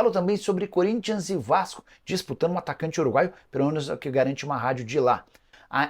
Falo também sobre Corinthians e Vasco disputando um atacante uruguaio, pelo menos é o que garante uma rádio de lá.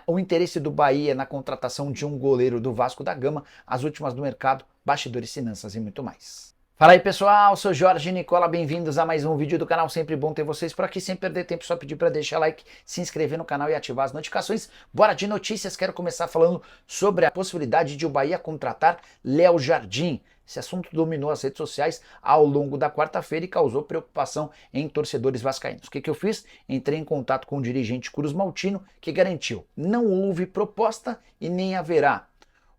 O interesse do Bahia na contratação de um goleiro do Vasco da Gama, as últimas do mercado, bastidores, finanças e muito mais. Fala aí pessoal, sou Jorge Nicola, bem-vindos a mais um vídeo do canal, sempre bom ter vocês por aqui, sem perder tempo, só pedir para deixar like, se inscrever no canal e ativar as notificações. Bora de notícias, quero começar falando sobre a possibilidade de o Bahia contratar Léo Jardim. Esse assunto dominou as redes sociais ao longo da quarta-feira e causou preocupação em torcedores vascaínos. O que eu fiz? Entrei em contato com o dirigente Cruz Maltino, que garantiu, não houve proposta e nem haverá.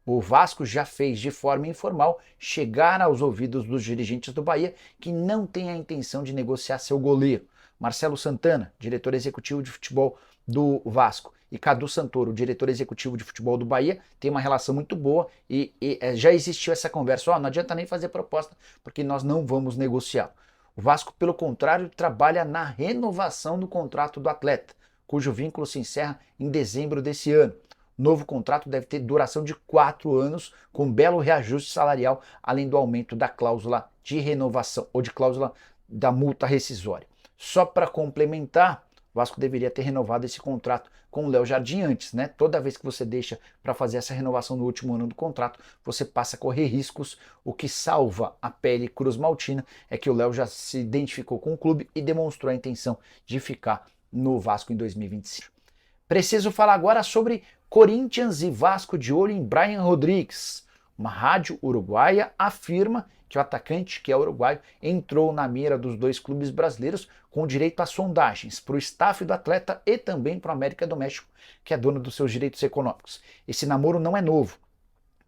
O Vasco já fez de forma informal chegar aos ouvidos dos dirigentes do Bahia que não tem a intenção de negociar seu goleiro. Marcelo Santana, diretor executivo de futebol do Vasco, e Cadu Santoro, diretor executivo de futebol do Bahia, tem uma relação muito boa e já existiu essa conversa. Não adianta nem fazer proposta porque nós não vamos negociar. O Vasco, pelo contrário, trabalha na renovação do contrato do atleta, cujo vínculo se encerra em dezembro desse ano. Novo contrato deve ter duração de 4 anos, com belo reajuste salarial, além do aumento da cláusula de renovação ou de cláusula da multa rescisória. Só para complementar, o Vasco deveria ter renovado esse contrato com o Léo Jardim antes, né? Toda vez que você deixa para fazer essa renovação no último ano do contrato, você passa a correr riscos. O que salva a pele Cruz Maltina é que o Léo já se identificou com o clube e demonstrou a intenção de ficar no Vasco em 2025. Preciso falar agora sobre Corinthians e Vasco de olho em Brian Rodrigues. Uma rádio uruguaia afirma que o atacante, que é uruguaio, entrou na mira dos dois clubes brasileiros com direito a sondagens para o staff do atleta e também para o América do México, que é dono dos seus direitos econômicos. Esse namoro não é novo.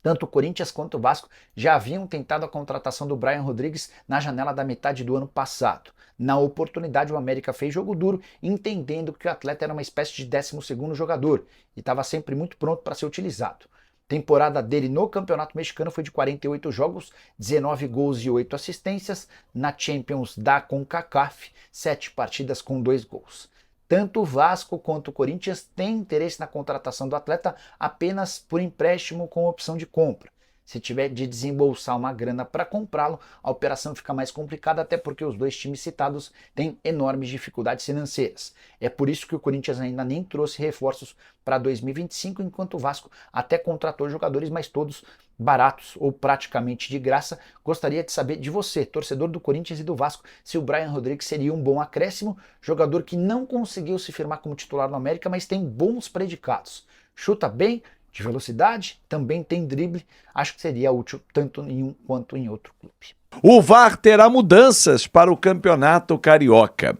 Tanto o Corinthians quanto o Vasco já haviam tentado a contratação do Brian Rodrigues na janela da metade do ano passado. Na oportunidade, o América fez jogo duro, entendendo que o atleta era uma espécie de 12º jogador e estava sempre muito pronto para ser utilizado. A temporada dele no Campeonato Mexicano foi de 48 jogos, 19 gols e 8 assistências. Na Champions da CONCACAF, 7 partidas com 2 gols. Tanto o Vasco quanto o Corinthians têm interesse na contratação do atleta apenas por empréstimo com opção de compra. Se tiver de desembolsar uma grana para comprá-lo, a operação fica mais complicada, até porque os dois times citados têm enormes dificuldades financeiras. É por isso que o Corinthians ainda nem trouxe reforços para 2025, enquanto o Vasco até contratou jogadores, mas todos baratos ou praticamente de graça. Gostaria de saber de você, torcedor do Corinthians e do Vasco, se o Brian Rodrigues seria um bom acréscimo, jogador que não conseguiu se firmar como titular no América, mas tem bons predicados. Chuta bem, de velocidade, também tem drible, acho que seria útil tanto em um quanto em outro clube. O VAR terá mudanças para o Campeonato Carioca.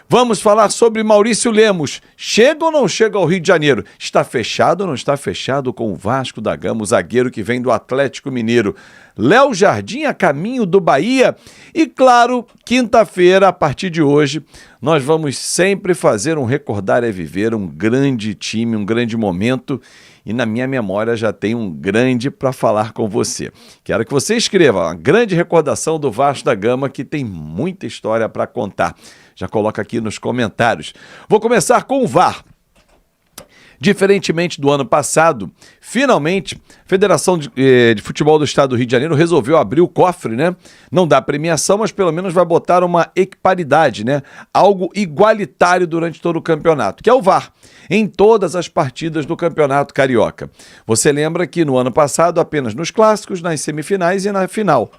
Vamos falar sobre Maurício Lemos. Chega ou não chega ao Rio de Janeiro? Está fechado ou não está fechado com o Vasco da Gama, o zagueiro que vem do Atlético Mineiro? Léo Jardim a caminho do Bahia? E claro, quinta-feira, a partir de hoje, nós vamos sempre fazer um Recordar é Viver, um grande time, um grande momento. E na minha memória já tem um grande para falar com você. Quero que você escreva uma grande recordação do Vasco da Gama, que tem muita história para contar. Já coloca aqui nos comentários. Vou começar com o VAR. Diferentemente do ano passado, finalmente, a Federação de Futebol do Estado do Rio de Janeiro resolveu abrir o cofre, né? Não dá premiação, mas pelo menos vai botar uma equiparidade, né? Algo igualitário durante todo o campeonato, que é o VAR, em todas as partidas do Campeonato Carioca. Você lembra que no ano passado, apenas nos clássicos, nas semifinais e na final.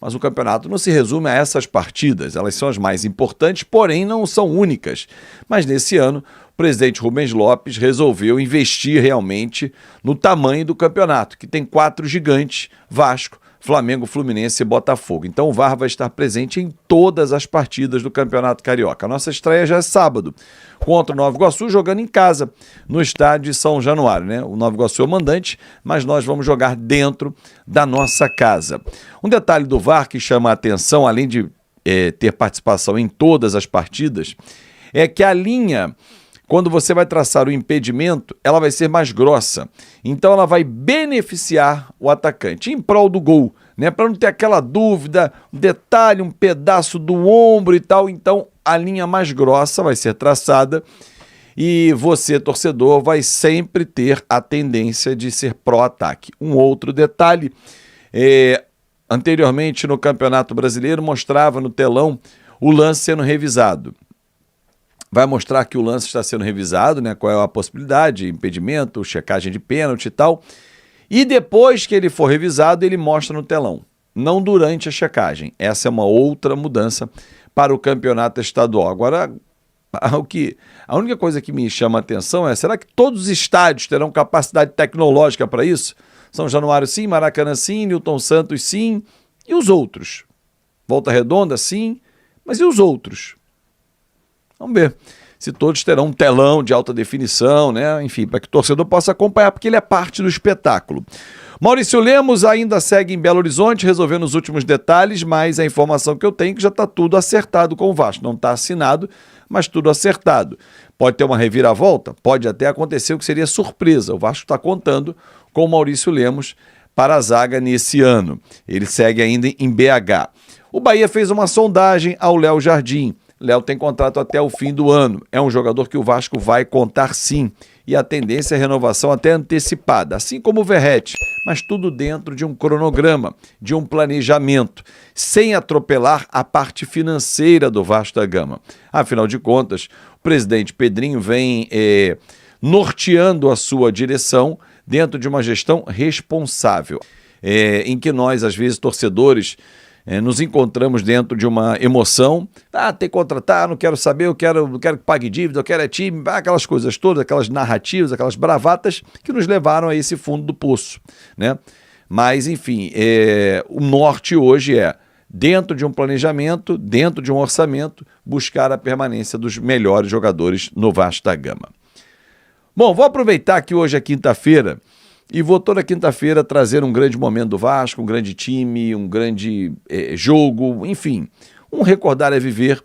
Mas o campeonato não se resume a essas partidas, elas são as mais importantes, porém não são únicas. Mas nesse ano, o presidente Rubens Lopes resolveu investir realmente no tamanho do campeonato, que tem 4 gigantes: Vasco, Flamengo, Fluminense e Botafogo. Então o VAR vai estar presente em todas as partidas do Campeonato Carioca. A nossa estreia já é sábado, contra o Nova Iguaçu, jogando em casa, no estádio de São Januário, né? O Nova Iguaçu é o mandante, mas nós vamos jogar dentro da nossa casa. Um detalhe do VAR que chama a atenção, além de ter participação em todas as partidas, é que a linha, quando você vai traçar o impedimento, ela vai ser mais grossa. Então ela vai beneficiar o atacante em prol do gol, né? Para não ter aquela dúvida, um detalhe, um pedaço do ombro e tal. Então a linha mais grossa vai ser traçada e você, torcedor, vai sempre ter a tendência de ser pró-ataque. Um outro detalhe, anteriormente no Campeonato Brasileiro mostrava no telão o lance sendo revisado. Vai mostrar que o lance está sendo revisado, né? Qual é a possibilidade, impedimento, checagem de pênalti e tal. E depois que ele for revisado, ele mostra no telão, não durante a checagem. Essa é uma outra mudança para o campeonato estadual. Agora, a única coisa que me chama a atenção é, será que todos os estádios terão capacidade tecnológica para isso? São Januário sim, Maracanã sim, Newton Santos sim, e os outros? Volta Redonda sim, mas e os outros? Vamos ver se todos terão um telão de alta definição, né? Enfim, para que o torcedor possa acompanhar, porque ele é parte do espetáculo. Maurício Lemos ainda segue em Belo Horizonte, resolvendo os últimos detalhes, mas a informação que eu tenho é que já está tudo acertado com o Vasco. Não está assinado, mas tudo acertado. Pode ter uma reviravolta? Pode até acontecer o que seria surpresa. O Vasco está contando com o Maurício Lemos para a zaga nesse ano. Ele segue ainda em BH. O Bahia fez uma sondagem ao Léo Jardim. Léo tem contrato até o fim do ano. É um jogador que o Vasco vai contar sim. E a tendência é renovação até antecipada, assim como o Verratti, mas tudo dentro de um cronograma, de um planejamento, sem atropelar a parte financeira do Vasco da Gama. Afinal de contas, o presidente Pedrinho vem norteando a sua direção dentro de uma gestão responsável, em que nós, às vezes, torcedores, nos encontramos dentro de uma emoção, tem que contratar, não quero saber, não quero que pague dívida, eu quero é time, aquelas coisas todas, aquelas narrativas, aquelas bravatas que nos levaram a esse fundo do poço, né? Mas, enfim, o norte hoje é, dentro de um planejamento, dentro de um orçamento, buscar a permanência dos melhores jogadores no Vasco da Gama. Bom, vou aproveitar que hoje é quinta-feira, e vou toda quinta-feira trazer um grande momento do Vasco, um grande time, um grande jogo, enfim, um recordar é viver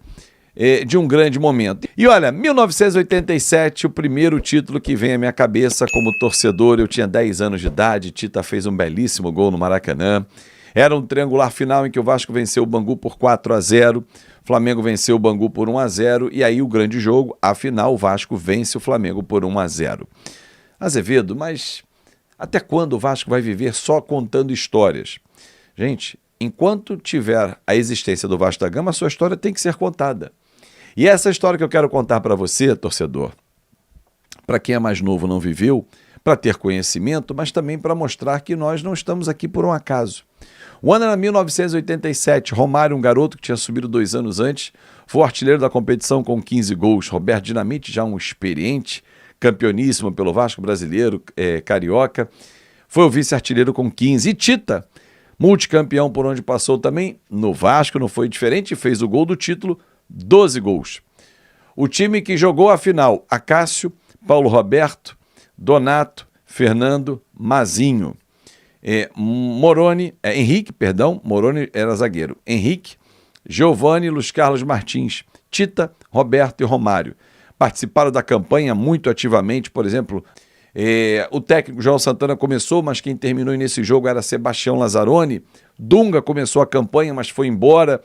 de um grande momento. E olha, 1987, o primeiro título que vem à minha cabeça como torcedor, eu tinha 10 anos de idade, Tita fez um belíssimo gol no Maracanã. Era um triangular final em que o Vasco venceu o Bangu por 4-0, o Flamengo venceu o Bangu por 1-0, e aí o grande jogo, afinal, o Vasco vence o Flamengo por 1-0. Azevedo, mas até quando o Vasco vai viver só contando histórias? Gente, enquanto tiver a existência do Vasco da Gama, a sua história tem que ser contada. E essa história que eu quero contar para você, torcedor, para quem é mais novo não viveu, para ter conhecimento, mas também para mostrar que nós não estamos aqui por um acaso. O ano era 1987, Romário, um garoto que tinha subido 2 anos antes, foi o artilheiro da competição com 15 gols. Roberto Dinamite, já um experiente, campeoníssimo pelo Vasco brasileiro, carioca, foi o vice-artilheiro com 15. E Tita, multicampeão por onde passou também, no Vasco não foi diferente, fez o gol do título, 12 gols. O time que jogou a final, Acácio, Paulo Roberto, Donato, Fernando, Mazinho, Moroni era zagueiro, Henrique, Giovani, Luiz Carlos Martins, Tita, Roberto e Romário. Participaram da campanha muito ativamente, por exemplo, o técnico João Santana começou, mas quem terminou nesse jogo era Sebastião Lazzaroni. Dunga começou a campanha, mas foi embora.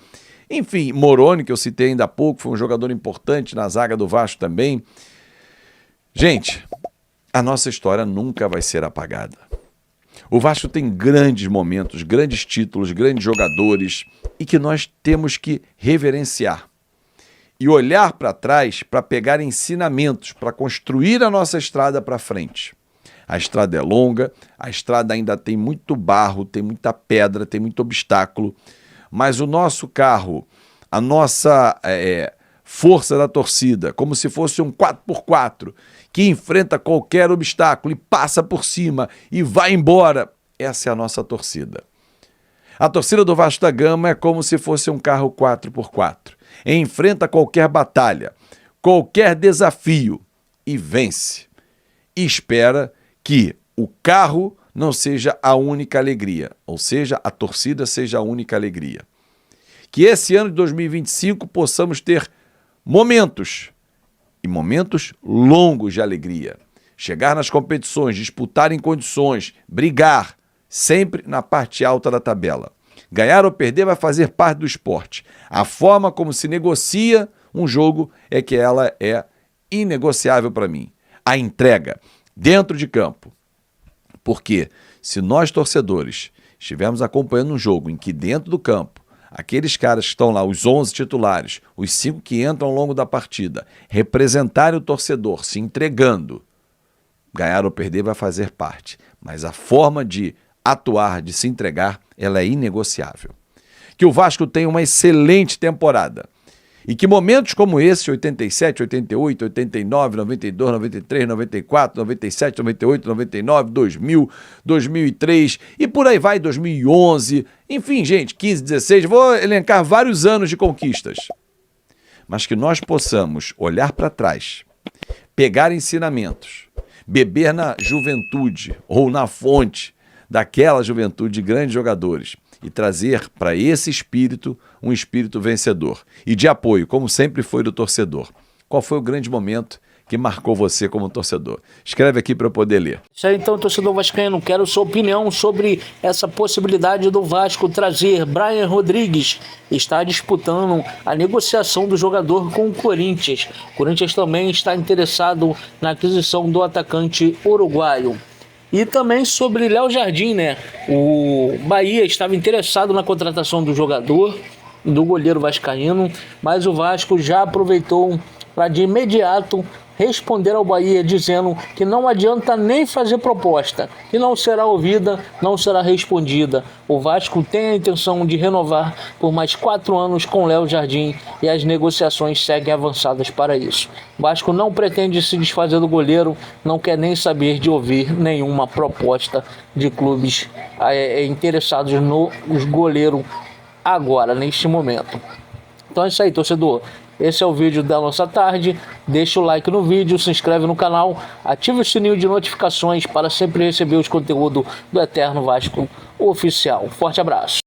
Enfim, Moroni, que eu citei ainda há pouco, foi um jogador importante na zaga do Vasco também. Gente, a nossa história nunca vai ser apagada. O Vasco tem grandes momentos, grandes títulos, grandes jogadores, e que nós temos que reverenciar. E olhar para trás para pegar ensinamentos, para construir a nossa estrada para frente. A estrada é longa, a estrada ainda tem muito barro, tem muita pedra, tem muito obstáculo, mas o nosso carro, a nossa força da torcida, como se fosse um 4x4, que enfrenta qualquer obstáculo e passa por cima e vai embora, essa é a nossa torcida. A torcida do Vasco da Gama é como se fosse um carro 4x4. Enfrenta qualquer batalha, qualquer desafio e vence. E espera que o carro não seja a única alegria, ou seja, a torcida seja a única alegria. Que esse ano de 2025 possamos ter momentos, e momentos longos de alegria. Chegar nas competições, disputar em condições, brigar, sempre na parte alta da tabela. Ganhar ou perder vai fazer parte do esporte. A forma como se negocia um jogo é que ela é inegociável para mim. A entrega dentro de campo. Porque se nós, torcedores, estivermos acompanhando um jogo em que dentro do campo aqueles caras que estão lá, os 11 titulares, os 5 que entram ao longo da partida, representarem o torcedor, se entregando, ganhar ou perder vai fazer parte. Mas a forma de atuar, de se entregar, ela é inegociável. Que o Vasco tenha uma excelente temporada. E que momentos como esse, 87, 88, 89, 92, 93, 94, 97, 98, 99, 2000, 2003 e por aí vai, 2011, enfim, gente, 15, 16, vou elencar vários anos de conquistas. Mas que nós possamos olhar para trás, pegar ensinamentos, beber na juventude ou na fonte daquela juventude de grandes jogadores e trazer para esse espírito um espírito vencedor e de apoio, como sempre foi do torcedor. Qual foi o grande momento que marcou você como torcedor? Escreve aqui para eu poder ler. Isso aí, então, torcedor vascaíno, quero sua opinião sobre essa possibilidade do Vasco trazer Brian Rodrigues. Está disputando a negociação do jogador com o Corinthians. O Corinthians também está interessado na aquisição do atacante uruguaio. E também sobre Léo Jardim, né? O Bahia estava interessado na contratação do jogador, do goleiro vascaíno, mas o Vasco já aproveitou para de imediato responder ao Bahia dizendo que não adianta nem fazer proposta, que não será ouvida, não será respondida. O Vasco tem a intenção de renovar por mais 4 anos com Léo Jardim e as negociações seguem avançadas para isso. O Vasco não pretende se desfazer do goleiro, não quer nem saber de ouvir nenhuma proposta de clubes interessados no goleiro agora, neste momento. Então é isso aí, torcedor. Esse é o vídeo da nossa tarde. Deixa o like no vídeo, se inscreve no canal, ativa o sininho de notificações para sempre receber os conteúdos do Eterno Vasco Oficial. Forte abraço.